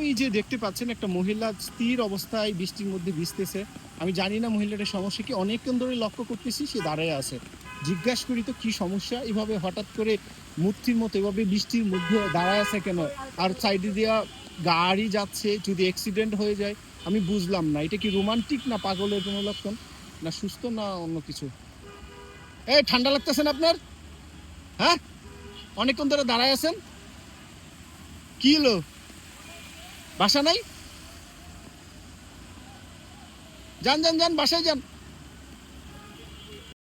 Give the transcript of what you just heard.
এই যে দেখতে পাচ্ছেন একটা মহিলা স্থির অবস্থায় বৃষ্টির মধ্যে ভিজতেছে। আমি জানি না মহিলাটার সমস্যা কি, অনেকক্ষণ ধরে লক্ষ্য করতেছি সে দাঁড়ায় আছে। জিজ্ঞাসা করি তো কি সমস্যা, এভাবে হঠাৎ করে মূর্তির মতো এভাবে বৃষ্টির মধ্যে দাঁড়ায় আছে কেন? আর সাইডে দিয়া গাড়ি যাচ্ছে, যদি অ্যাক্সিডেন্ট হয়ে যায় আমি বুঝলাম না, এটা কি রোমান্টিক না পাগলের কোনো লক্ষণ, না সুস্থ, না অন্য কিছু? এই ঠান্ডা লাগতেছে না আপনার? হ্যাঁ, অনেকক্ষণ ধরে দাঁড়ায় আছেন, কি হলো? বাসা নাই? যান যান যান, বাসায় যান।